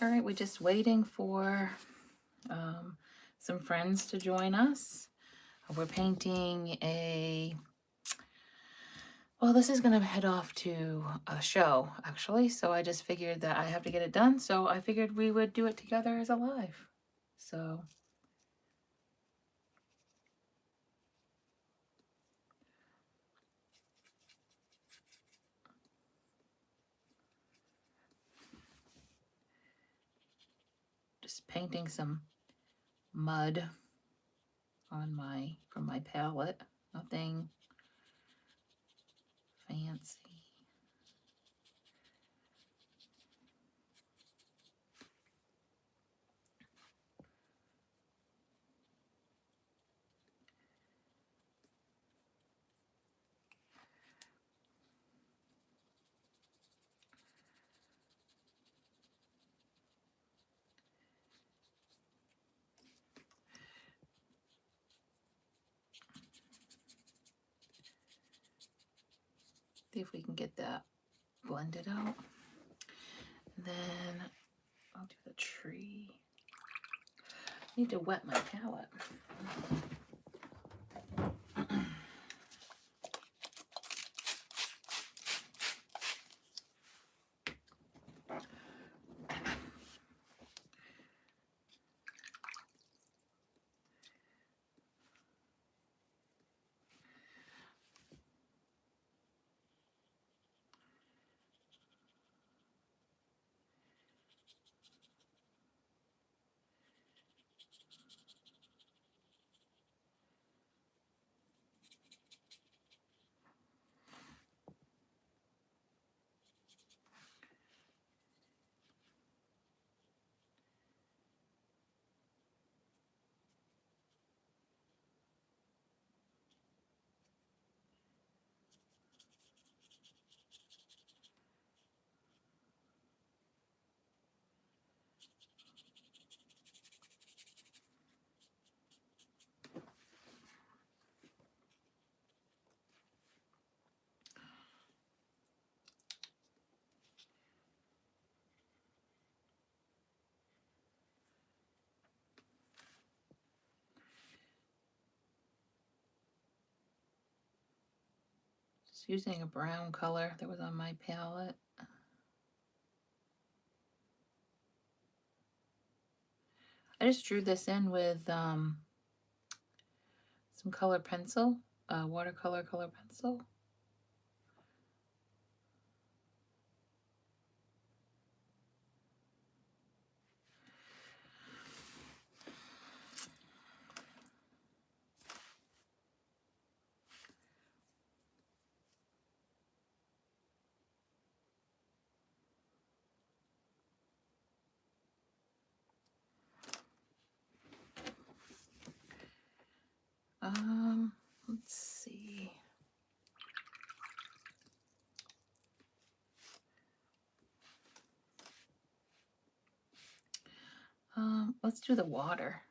All right, we're just waiting for some friends to join us. We're painting well, this is gonna head off to a show, actually, so I just figured that I have to get it done, so I figured we would do it together as a live. So, just painting some mud on from my palette. Nothing fancy. See if we can get that blended out. And then I'll do the tree. I need to wet my palette. Just using a brown color that was on my palette. I just drew this in with some color pencil, watercolor color pencil. Let's see. Let's do the water.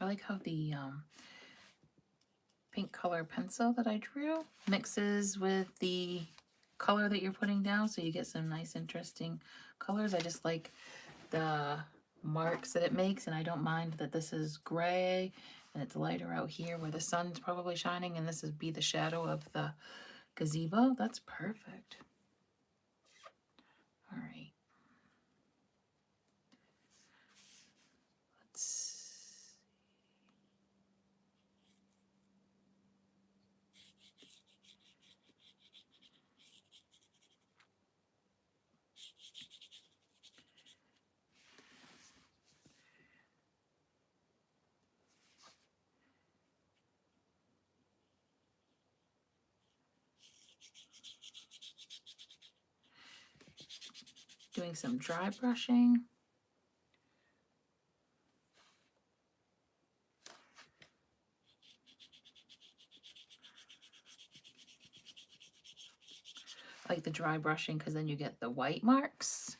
I like how the pink color pencil that I drew mixes with the color that you're putting down, so you get some nice interesting colors. I just like the marks that it makes, and I don't mind that this is gray and it's lighter out here where the sun's probably shining, and this would be the shadow of the gazebo. That's perfect. All right. Let's doing some dry brushing. I like the dry brushing because then you get the white marks.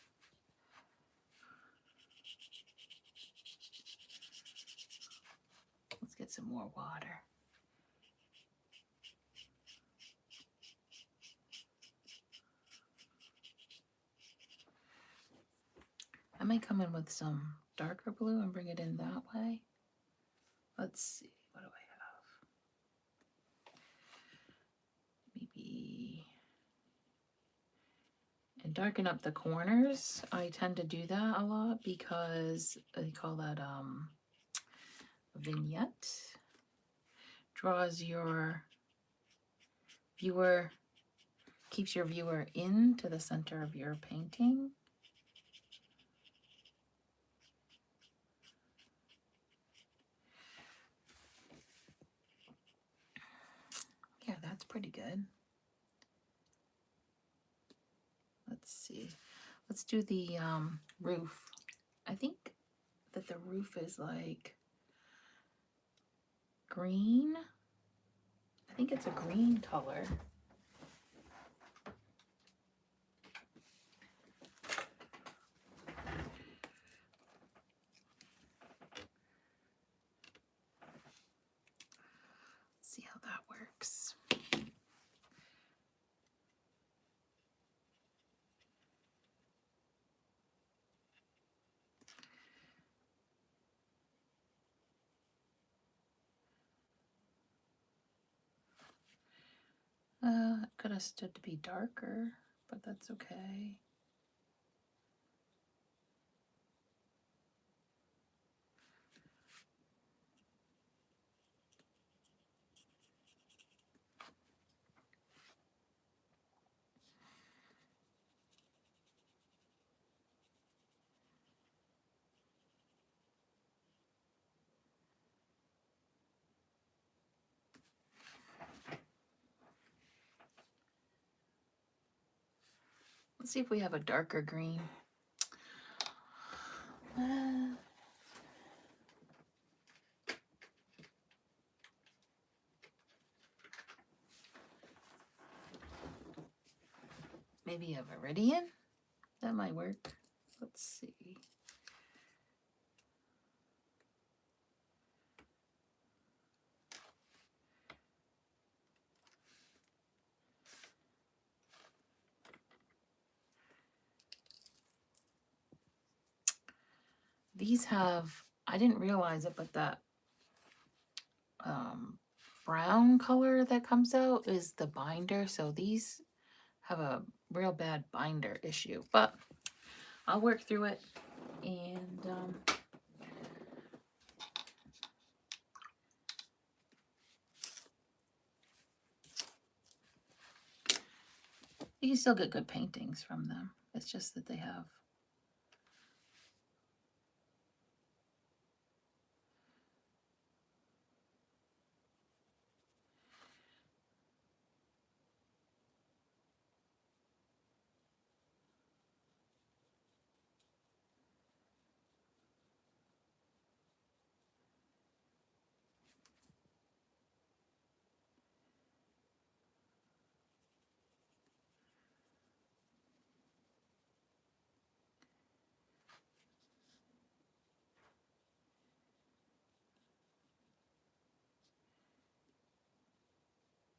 Let's get some more water. I might come in with some darker blue and bring it in that way. Let's see, what do I have? Maybe, and darken up the corners. I tend to do that a lot because they call that vignette. Draws your viewer, keeps your viewer into the center of your painting. Yeah, that's pretty good. Let's see. Let's do the roof. I think that the roof is like green. I think it's a green color. Let's see how that works. It could have stood to be darker, but that's okay. Let's see if we have a darker green. Maybe a Viridian? That might work. Let's see. These have, I didn't realize it, but that brown color that comes out is the binder. So these have a real bad binder issue, but I'll work through it. And you can still get good paintings from them. It's just that they have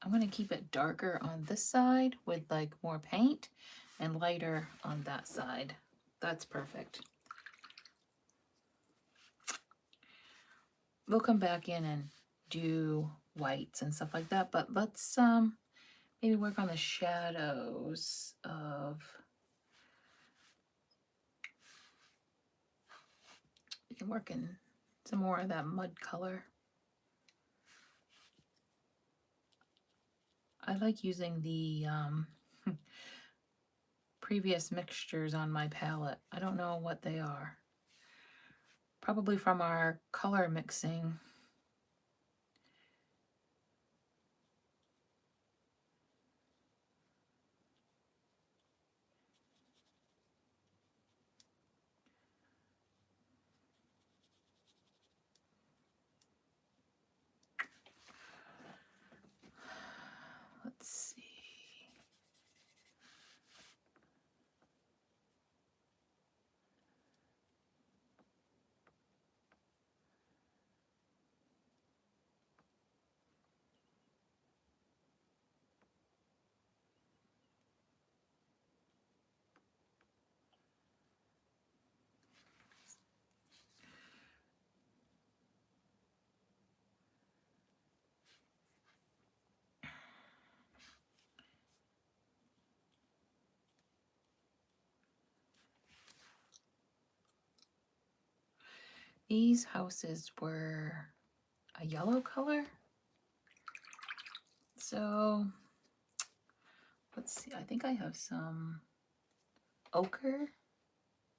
I'm going to keep it darker on this side with like more paint and lighter on that side. That's perfect. We'll come back in and do whites and stuff like that, but let's maybe work on the shadows of, we can work in some more of that mud color. I like using the previous mixtures on my palette. I don't know what they are. Probably from our color mixing. Let's see. These houses were a yellow color. So let's see, I think I have some ochre,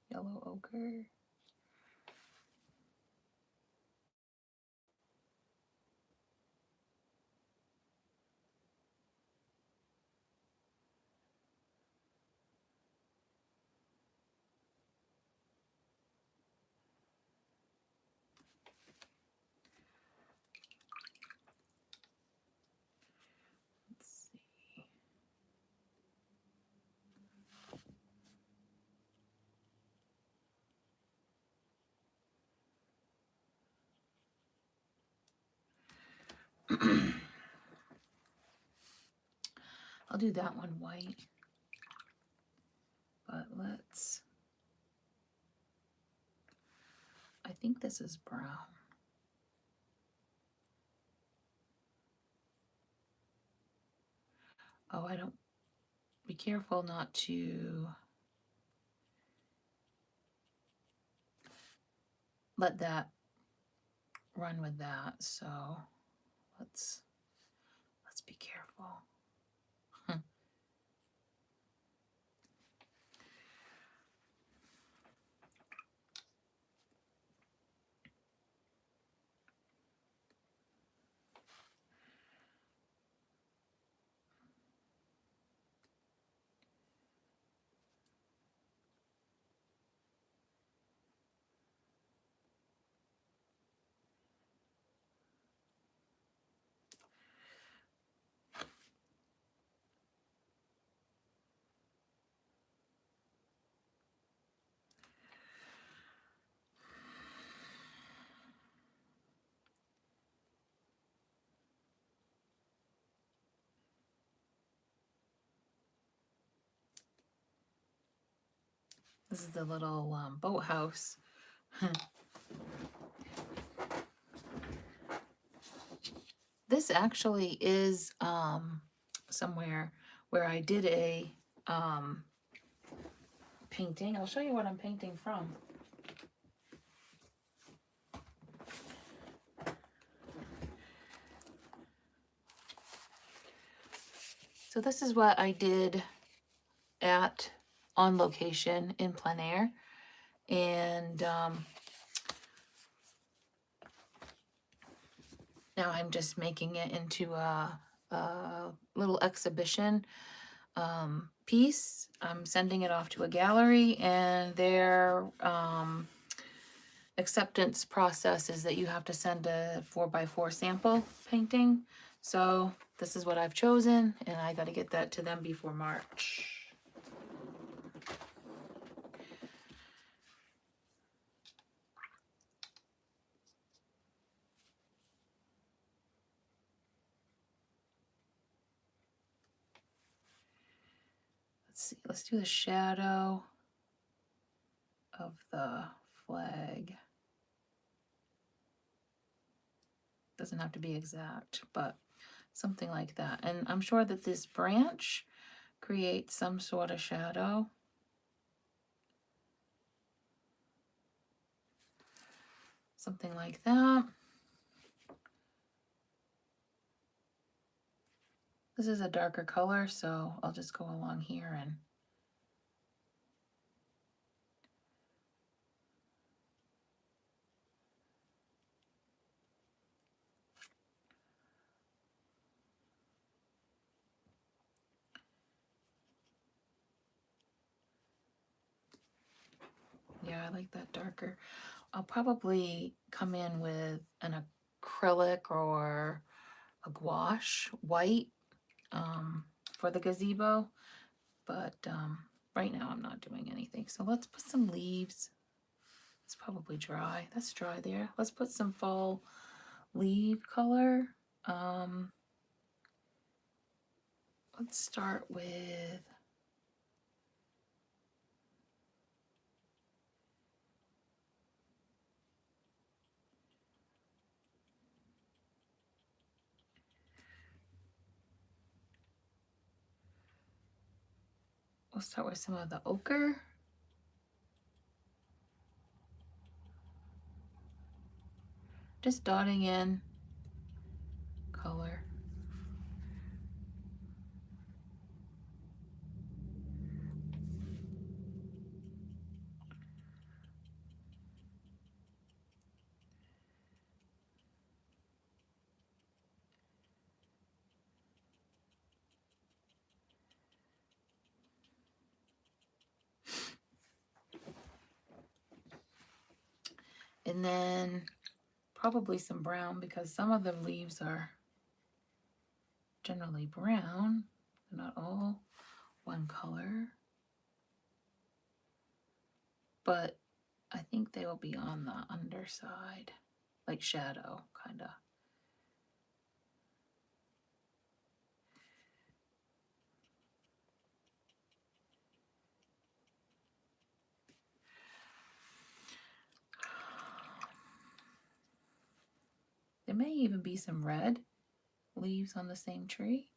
yellow ochre. Let's see. I'll do that one white, but let's, I think this is brown. Oh, I don't, be careful not to let that run with that. So let's be careful. This is the little boathouse. This actually is somewhere where I did a painting. I'll show you what I'm painting from. So this is what I did on location in plein air. And now I'm just making it into a little exhibition piece. I'm sending it off to a gallery, and their acceptance process is that you have to send a 4x4 sample painting. So this is what I've chosen, and I got to get that to them before March. see, let's do the shadow of the flag. Doesn't have to be exact, but something like that. And I'm sure that this branch creates some sort of shadow. Something like that. This is a darker color, so I'll just go along here and yeah, I like that darker. I'll probably come in with an acrylic or a gouache white for the gazebo, but right now I'm not doing anything. So let's put some leaves. It's probably dry. That's dry there. Let's put some fall leaf color. Let's start with some of the ochre. Just dotting in color. And then probably some brown because some of the leaves are generally brown. They're not all one color. But I think they will be on the underside, like shadow, kind of. There may even be some red leaves on the same tree.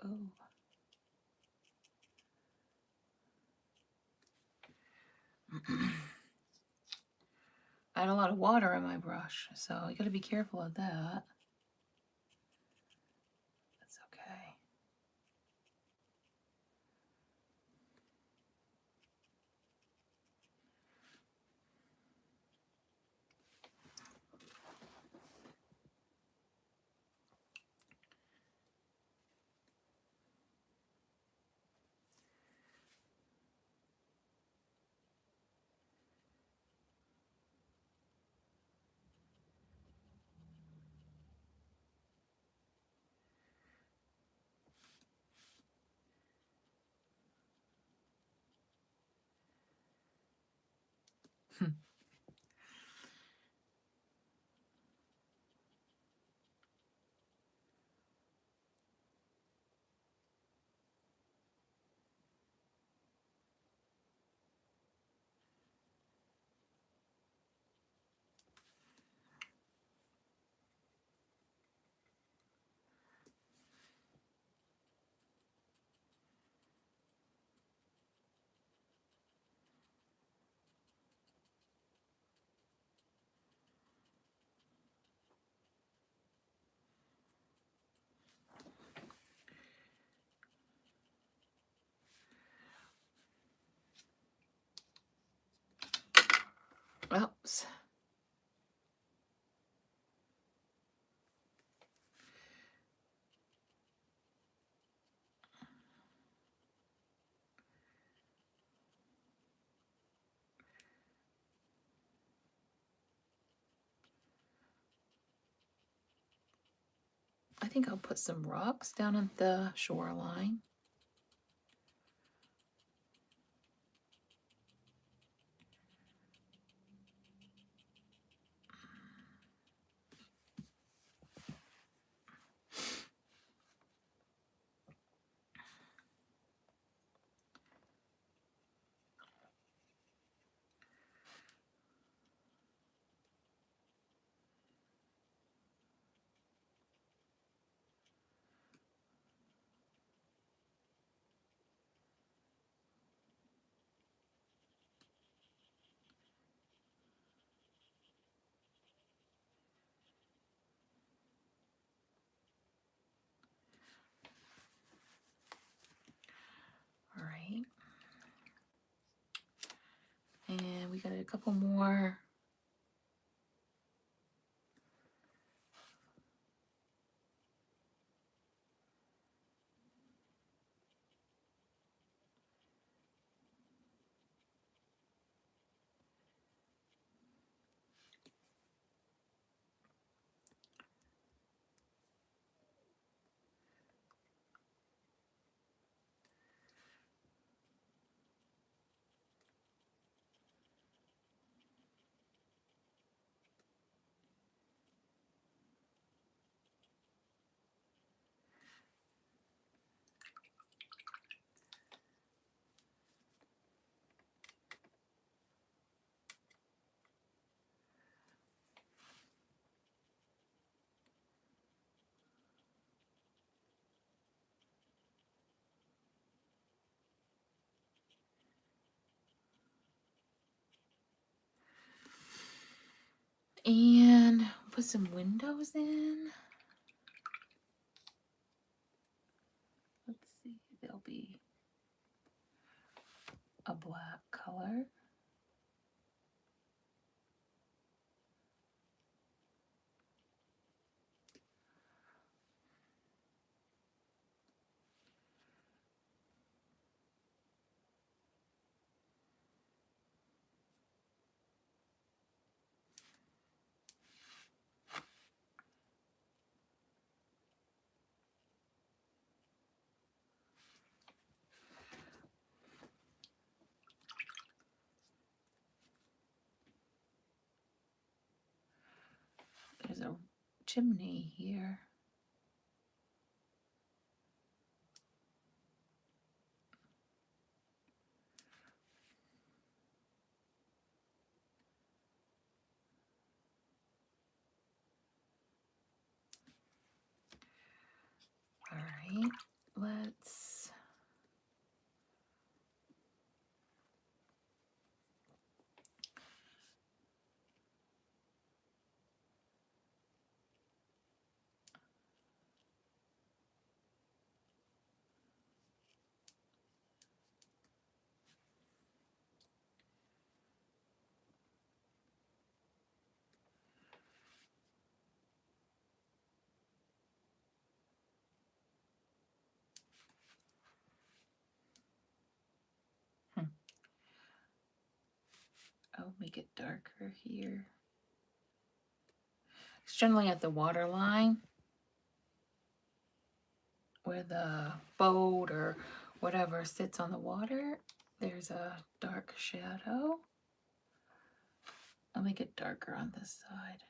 Oh. I had a lot of water in my brush, so you gotta be careful of that. That's okay. Oops. I think I'll put some rocks down at the shoreline. All right. And we got a couple more. And put some windows in. Let's see, there'll be a black color. There's a chimney here. All right, let's I'll make it darker here. It's generally at the water line where the boat or whatever sits on the water. There's a dark shadow. I'll make it darker on this side.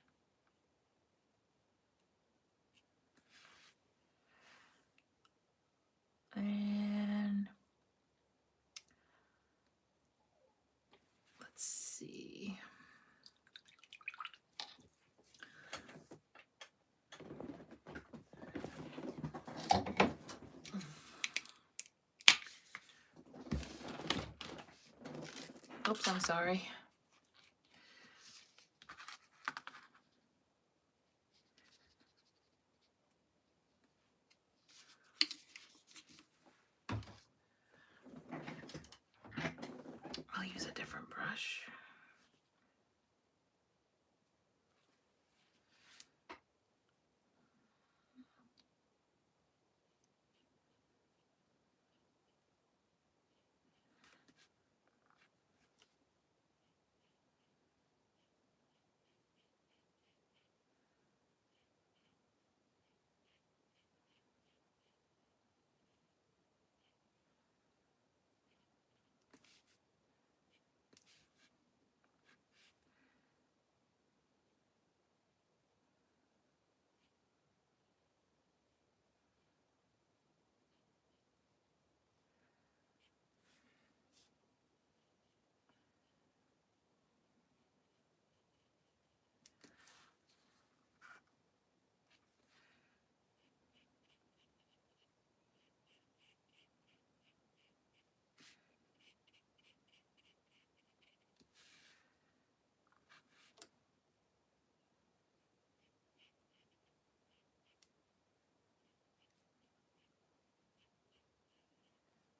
And let's see. Oops, I'm sorry. I'll use a different brush.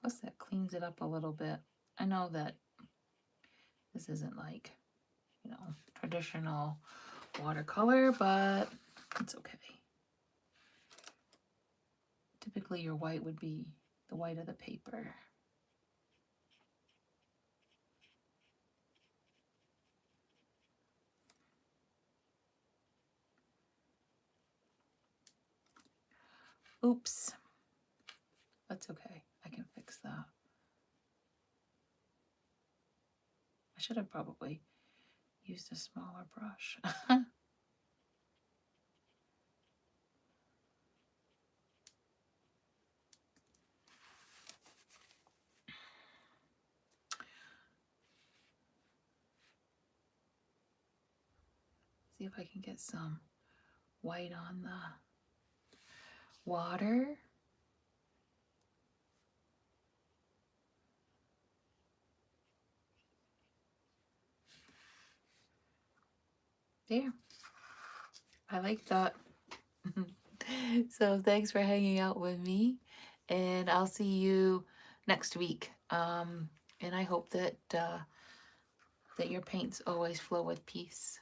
Plus that cleans it up a little bit. I know that this isn't like, you know, traditional watercolor, but it's okay. Typically your white would be the white of the paper. Oops. That's okay. I can fix that. I should have probably used a smaller brush. See if I can get some white on the water. There. I like that. So thanks for hanging out with me, and I'll see you next week. And I hope that that your paints always flow with peace.